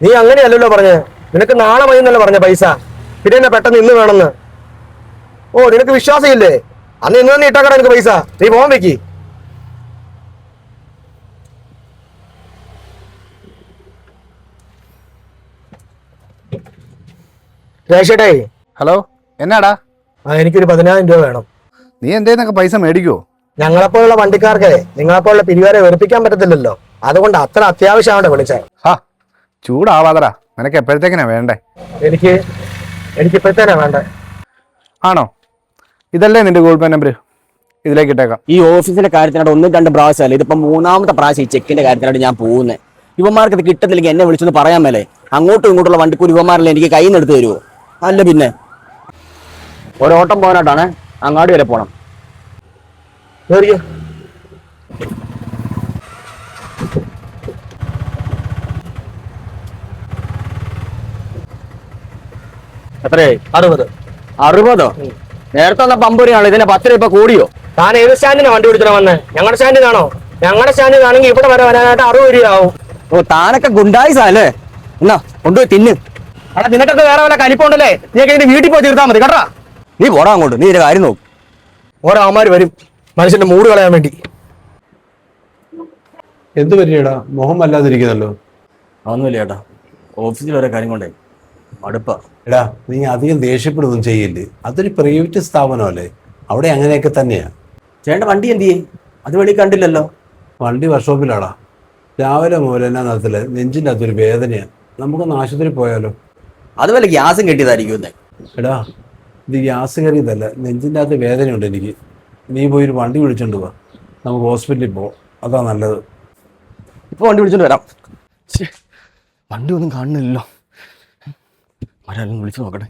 നീ അങ്ങനെയല്ലല്ലോ പറഞ്ഞേ. നിനക്ക് നാളെ മതി എന്നല്ല പറഞ്ഞ പൈസ. പിന്നെ എന്നെ പെട്ടെന്ന് ഇന്ന് വേണമെന്ന്. ഓ, നിനക്ക് വിശ്വാസമില്ലേ? അന്ന് ഇന്ന് തന്നെ ഇട്ടാക്കട നിനക്ക് പൈസ. നീ പോകാൻ വെക്കി. രേഷേട്ടേ. ഹലോ, എന്നാടാ? എനിക്കൊരു 10,000 രൂപ വേണം. നീ എന്തേന്നൊക്കെ പൈസ മേടിക്കുവോ? ഞങ്ങളെപ്പോലുള്ള വണ്ടിക്കാർക്ക് നിങ്ങളെപ്പോലുള്ള പിരിവാരെ വെറുപ്പിക്കാൻ പറ്റത്തില്ലല്ലോ. അതുകൊണ്ട് അത്ര അത്യാവശ്യമാണ് വിളിച്ചത്. ഹാ, ചൂടാവാതടാ. നിനക്ക് എപ്പോഴത്തേക്കിനാ വേണ്ടേ? എനിക്കിപ്പോഴത്തേനാ വേണ്ടേ. ആണോ? ഇതല്ലേ നിന്റെ ഗൂഗിൾ പേ നമ്പർ? ഇതിലേക്ക് ഇട്ടേക്കാം. ഈ ഓഫീസിന്റെ കാര്യത്തിനായിട്ട് 1-2 പ്രാവശ്യമല്ല, ഇതിപ്പോ 3-ാമത്തെ പ്രാവശ്യം ഈ ചെക്കിന്റെ കാര്യത്തിനായിട്ട് ഞാൻ പോകുന്നത്. ഇവന്മാർക്ക് ഇത് കിട്ടത്തില്ലെങ്കിൽ എന്നെ വിളിച്ചൊന്ന് പറയാൻ മേലെ. അങ്ങോട്ടും ഇങ്ങോട്ടുള്ള വണ്ടിക്കൂലി ഇവന്മാരല്ലേ എനിക്ക് കയ്യിൽ നിന്ന് എടുത്ത് തരുമോ? അല്ല പിന്നെ ഒരോട്ടം പോകാനായിട്ടാണ് അങ്ങാടി വരെ പോണം. എത്രയായി? 60. നേരത്തെ വന്ന 50 ഇതിന്റെ 10 രൂപ കൂടിയോ? താൻ ഏത് സ്റ്റാൻഡിനാ വണ്ടി പിടിച്ചോ വന്ന്? ഞങ്ങളുടെ സ്റ്റാൻഡിനാണോ? ഞങ്ങളുടെ സ്റ്റാൻഡിനാണെങ്കിൽ ഇവിടെ വരാനായിട്ട് 60 രൂപയാവും. ഓ, താനൊക്കെ ഗുണ്ടായിസല്ലേ? എന്നാ കൊണ്ടുപോയി തിന്ന്. അടാ, നിനക്കൊക്കെ വേറെ വല്ല കലിപ്പുണ്ടല്ലേ? നീയൊക്കെ ഇതിന്റെ വീട്ടിൽ പോയി തീർത്താൽ മതി കേട്ടാ. നീ പോടാ അങ്ങോട്ട്. നീ ഇതിന്റെ കാര്യം നോക്കും. ഓരോ അമ്മമാര് വരും മനുഷ്യന്റെ മൂട് കളയാൻ വേണ്ടി. എന്ത് പറ്റിയടാ? മുഖം വല്ലാതിരിക്കുന്നല്ലോ. അതൊന്നുമില്ല ചേട്ടാ, ഓഫീസിൽ ഓരോ കാര്യം കൊണ്ടേ മടുപ്പാ. എടാ, നീ അധികം ദേഷ്യപ്പെടുകയൊന്നും ചെയ്യില്ലേ? അതൊരു പ്രൈവറ്റ് സ്ഥാപനമല്ലേ, അവിടെ അങ്ങനെയൊക്കെ തന്നെയാ. ചേട്ടൻ്റെ വണ്ടി എന്ത് ചെയ്യേ? അത് വെളി കണ്ടില്ലല്ലോ. വണ്ടി വർക്ക്ഷോപ്പിലാടാ. രാവിലെ മുതൽ എന്നാ നടത്തില്ല, നെഞ്ചിൻ്റെ അകത്തൊരു വേദനയാണ്. നമുക്കൊന്ന് ആശുപത്രി പോയാലോ? അത് വല്ല ഗ്യാസും കെട്ടിയതായിരിക്കും. എടാ, ഇത് ഗ്യാസ് കയറിയതല്ല, നെഞ്ചിൻ്റെ അകത്ത് വേദനയുണ്ട് എനിക്ക്. നീ പോയി ഒരു വണ്ടി വിളിച്ചോണ്ട് പോവാ, നമുക്ക് ഹോസ്പിറ്റലിൽ പോവാം. അതാ നല്ലത്. ഇപ്പൊ വണ്ടി വിളിച്ചോണ്ട് വരാം. വണ്ടി ഒന്നും കാണുന്നില്ലല്ലോ. ആരാലും വിളിച്ചു നോക്കട്ടെ.